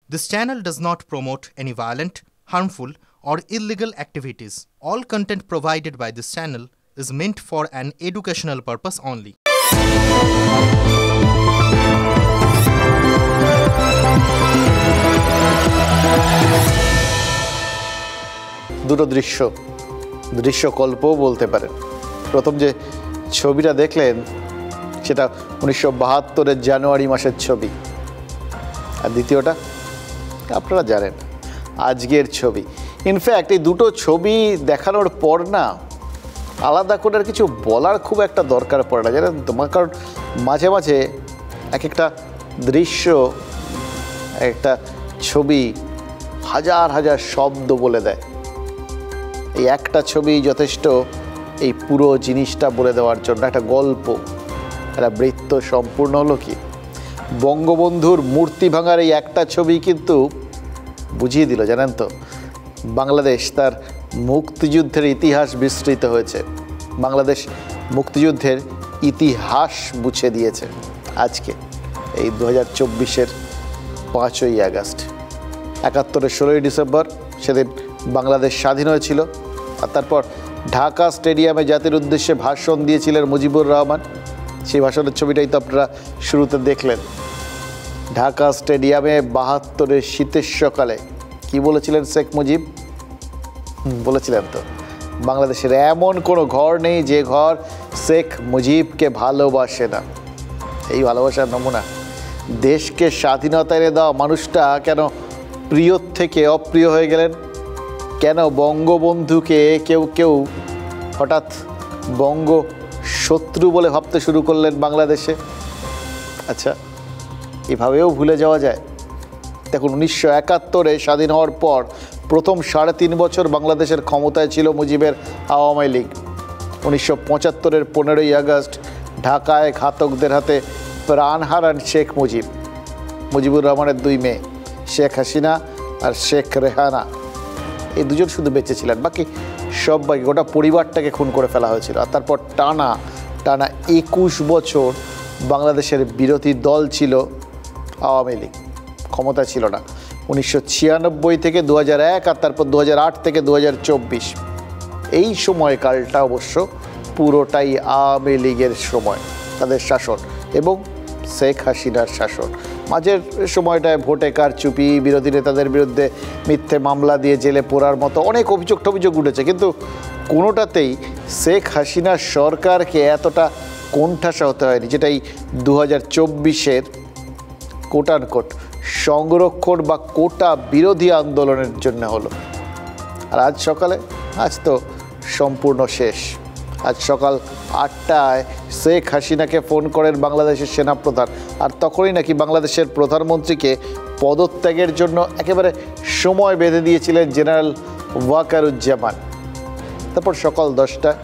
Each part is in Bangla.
This channel does not promote any violent, harmful, or illegal activities. All content provided by this channel is meant for an educational purpose only. দুটো দৃশ্যকল্পও বলতে পারেন। প্রথম যে ছবিটা দেখলেন সেটা 1972-এর জানুয়ারি মাসের ছবি, আর দ্বিতীয়টা আপনারা জানেন আজকের ছবি। ইনফ্যাক্ট এই দুটো ছবি দেখানোর পর না আলাদা করে আর কিছু বলার খুব একটা দরকার পড়ে না, জানেন তো। কারণ মাঝে মাঝে এক একটা দৃশ্য, একটা ছবি হাজার হাজার শব্দ বলে দেয়। এই একটা ছবি যথেষ্ট এই পুরো জিনিসটা বলে দেওয়ার জন্য। একটা গল্প, একটা বৃত্ত সম্পূর্ণ হলো কি। বঙ্গবন্ধুর মূর্তি ভাঙার এই একটা ছবি কিন্তু বুঝিয়ে দিল, জানেন তো, বাংলাদেশ তার মুক্তিযুদ্ধের ইতিহাস বিস্তৃত হয়েছে। বাংলাদেশ মুক্তিযুদ্ধের ইতিহাস মুছে দিয়েছে আজকে এই 2024-এর 5ই আগস্ট। 71-এর 16ই ডিসেম্বর সেদিন বাংলাদেশ স্বাধীন হয়েছিল। আর তারপর ঢাকা স্টেডিয়ামে জাতির উদ্দেশ্যে ভাষণ দিয়েছিলেন মুজিবুর রহমান। সেই ভাষণের ছবিটাই তো আপনারা শুরুতে দেখলেন। ঢাকা স্টেডিয়ামে 72-এর শীতের সকালে কি বলেছিলেন শেখ মুজিব? বলেছিলেন তো, বাংলাদেশের এমন কোনো ঘর নেই যে ঘর শেখ মুজিবকে ভালোবাসে না। এই ভালোবাসার নমুনা। দেশকে স্বাধীনতা এনে দেওয়া মানুষটা কেন প্রিয় থেকে অপ্রিয় হয়ে গেলেন? কেন বঙ্গবন্ধুকে কেউ কেউ হঠাৎ বঙ্গ শত্রু বলে ভাবতে শুরু করলেন বাংলাদেশে? আচ্ছা, এভাবেও ভুলে যাওয়া যায়? দেখুন, 1971-এ স্বাধীন হওয়ার পর প্রথম 3.5 বছর বাংলাদেশের ক্ষমতায় ছিল মুজিবের আওয়ামী লীগ। 1975-এর 15ই আগস্ট ঢাকায় ঘাতকদের হাতে প্রাণ হারান শেখ মুজিবুর রহমানের 2 মেয়ে, শেখ হাসিনা আর শেখ রেহানা। এই দুজন শুধু বেঁচে ছিলেন, বাকি সবাই, গোটা পরিবারটাকে খুন করে ফেলা হয়েছিল। আর তারপর টানা 21 বছর বাংলাদেশের বিরোধী দল ছিল আওয়ামী লীগ, ক্ষমতা ছিল না। 1996 থেকে 2001 আর তারপর 2008 থেকে 2024 এই সময়কালটা অবশ্য পুরোটাই আওয়ামী লীগের সময়, তাদের শাসন এবং শেখ হাসিনার শাসন। মাঝের সময়টায় ভোটে কারচুপি, বিরোধী নেতাদের বিরুদ্ধে মিথ্যে মামলা দিয়ে জেলে পোড়ার মতো অনেক অভিযোগ উঠেছে, কিন্তু কোনোটাতেই শেখ হাসিনার সরকারকে এতটা কোণঠাসা হতে হয়নি, যেটা এই 2024-এর কোটানকোট সংরক্ষণ বা কোটা বিরোধী আন্দোলনের জন্য হলো। আর আজ তো সম্পূর্ণ শেষ। আজ সকাল 8টায় শেখ হাসিনাকে ফোন করেন বাংলাদেশের সেনাপ্রধান, আর তখনই নাকি বাংলাদেশের প্রধানমন্ত্রীকে পদত্যাগের জন্য একেবারে সময় বেঁধে দিয়েছিলেন জেনারেল ওয়াকারুজ্জামান। তারপর সকাল 10টায়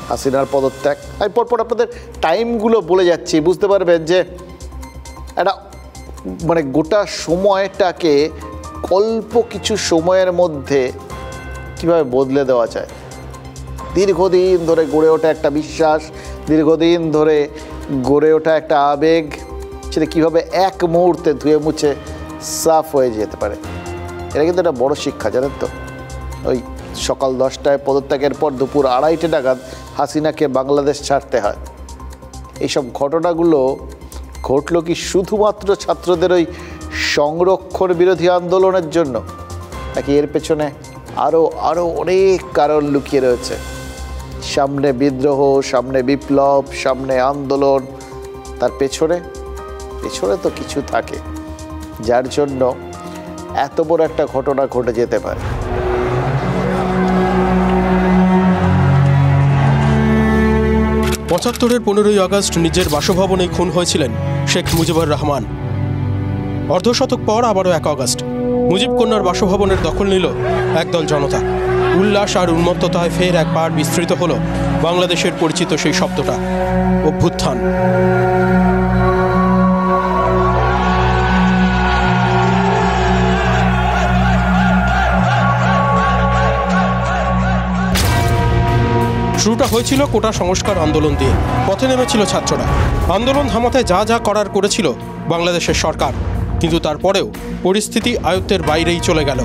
হাসিনার পদত্যাগ। আমি পরপর আপনাদের টাইমগুলো বলে যাচ্ছি, বুঝতে পারবেন যে একটা গোটা সময়টাকে অল্প কিছু সময়ের মধ্যে কীভাবে বদলে দেওয়া যায়। দীর্ঘদিন ধরে গড়ে ওঠা একটা বিশ্বাস, দীর্ঘদিন ধরে গড়ে ওঠা একটা আবেগ, সেটা কীভাবে এক মুহূর্তে ধুয়ে মুছে সাফ হয়ে যেতে পারে। এটা কিন্তু একটা বড় শিক্ষা, জানেন তো। ওই সকাল 10টায় পদত্যাগের পর দুপুর 2:30 নাগাদ হাসিনাকে বাংলাদেশ ছাড়তে হয়। এইসব ঘটনাগুলো ঘটল কি শুধুমাত্র ছাত্রদের ওই সংরক্ষণ বিরোধী আন্দোলনের জন্য, নাকি এর পেছনে আরও অনেক কারণ লুকিয়ে রয়েছে? সামনে বিদ্রোহ, সামনে বিপ্লব, সামনে আন্দোলন, তার পেছনে তো কিছু থাকে যার জন্য এত বড় একটা ঘটনা ঘটে যেতে পারে। পঁচাত্তরের 15ই আগস্ট নিজের বাসভবনে খুন হয়েছিলেন শেখ মুজিবুর রহমান। অর্ধশতক পর আবারও 1 আগস্ট মুজিব কন্যার বাসভবনের দখল নিল একদল জনতা। উল্লাস আর উন্মত্ততায় ফের একবার বিস্তৃত হলো বাংলাদেশের পরিচিত সেই শব্দটা, অভ্যুত্থান। শুরুটা হয়েছিল কোটা সংস্কার আন্দোলন দিয়ে। পথে নেমেছিল ছাত্ররা। আন্দোলন থামাতে যা যা করার করেছিল বাংলাদেশের সরকার। কিন্তু তারপরেও পরিস্থিতি আয়ত্তের বাইরেই চলে গেল।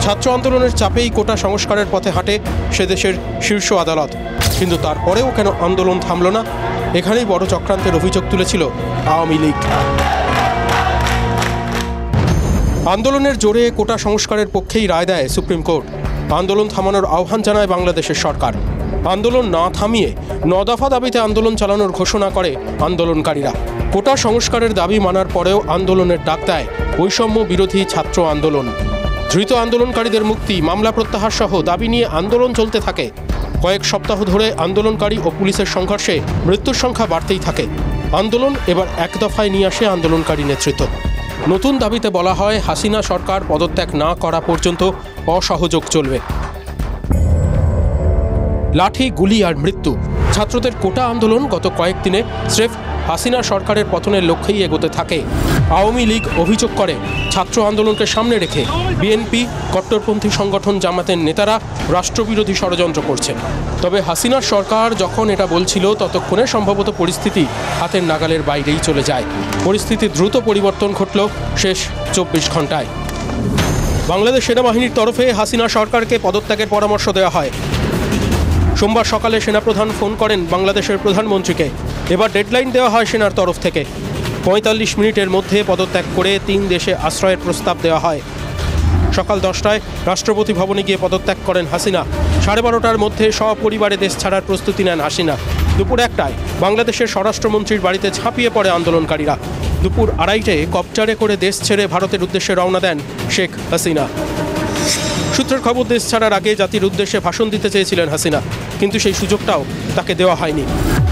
ছাত্র আন্দোলনের চাপেই কোটা সংস্কারের পথে হাঁটে সে দেশের শীর্ষ আদালত, কিন্তু তারপরেও কেন আন্দোলন থামল না? এখানেই বড় চক্রান্তের অভিযোগ তুলেছিল আওয়ামী লীগ। আন্দোলনের জোরে কোটা সংস্কারের পক্ষেই রায় দেয় সুপ্রিম কোর্ট। আন্দোলন থামানোর আহ্বান জানায় বাংলাদেশের সরকার। আন্দোলন না থামিয়ে 9 দফা দাবিতে আন্দোলন চালানোর ঘোষণা করে আন্দোলনকারীরা। কোটা সংস্কারের দাবি মানার পরেও আন্দোলনের ডাক দেয় বৈষম্য বিরোধী ছাত্র আন্দোলন। ধৃত আন্দোলনকারীদের মুক্তি, মামলা প্রত্যাহার সহ দাবি নিয়ে আন্দোলন চলতে থাকে। কয়েক সপ্তাহ ধরে আন্দোলনকারী ও পুলিশের সংঘর্ষে মৃত্যুর সংখ্যা বাড়তেই থাকে। আন্দোলন এবার এক দফায় নিয়ে আসে আন্দোলনকারী নেতৃত্ব। নতুন দাবিতে বলা হয়, হাসিনা সরকার পদত্যাগ না করা পর্যন্ত অসহযোগ চলবে। লাঠি, গুলি আর মৃত্যু। ছাত্রদের কোটা আন্দোলন গত কয়েকদিনে স্রেফ হাসিনা সরকারের পতনের লক্ষ্যেই এগোতে থাকে। আওয়ামী লীগ অভিযোগ করে, ছাত্র আন্দোলনকে সামনে রেখে বিএনপি, কট্টরপন্থী সংগঠন জামাতের নেতারা রাষ্ট্রবিরোধী ষড়যন্ত্র করছে। তবে হাসিনার সরকার যখন এটা বলছিল, ততক্ষণে সম্ভবত পরিস্থিতি হাতের নাগালের বাইরেই চলে যায়। পরিস্থিতি দ্রুত পরিবর্তন ঘটল শেষ 24 ঘন্টায়। বাংলাদেশ সেনাবাহিনীর তরফে হাসিনা সরকারকে পদত্যাগের পরামর্শ দেওয়া হয়। সোমবার সকালে সেনাপ্রধান ফোন করেন বাংলাদেশের প্রধানমন্ত্রীকে। এবার ডেডলাইন দেওয়া হয় সেনার তরফ থেকে। 45 মিনিটের মধ্যে পদত্যাগ করে 3 দেশে আশ্রয়ের প্রস্তাব দেওয়া হয়। সকাল 10টায় রাষ্ট্রপতি ভবনে গিয়ে পদত্যাগ করেন হাসিনা। 12:30টার মধ্যে সপরিবারে দেশ ছাড়ার প্রস্তুতি নেন হাসিনা। দুপুর 1টায় বাংলাদেশের স্বরাষ্ট্রমন্ত্রীর বাড়িতে ঝাঁপিয়ে পড়ে আন্দোলনকারীরা। দুপুর 2:30টায় কপ্টারে করে দেশ ছেড়ে ভারতের উদ্দেশ্যে রওনা দেন শেখ হাসিনা। সূত্রের খবর, দেশ ছাড়ার আগে জাতির উদ্দেশ্যে ভাষণ দিতে চেয়েছিলেন হাসিনা, কিন্তু সেই সুযোগটাও তাকে দেওয়া হয়নি।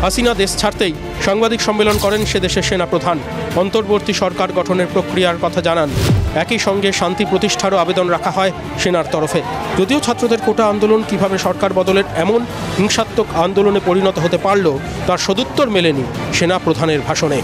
হাসিনা দেশ ছাড়তেই সাংবাদিক সম্মেলন করেন সে দেশের সেনাপ্রধান। অন্তর্বর্তী সরকার গঠনের প্রক্রিয়ার কথা জানান। একই সঙ্গে শান্তি প্রতিষ্ঠারও আবেদন রাখা হয় সেনার তরফে। যদিও ছাত্রদের কোটা আন্দোলন কিভাবে সরকার বদলের এমন হিংসাত্মক আন্দোলনে পরিণত হতে পারল, তার সদুত্তর মেলেনি সেনা প্রধানের ভাষণে।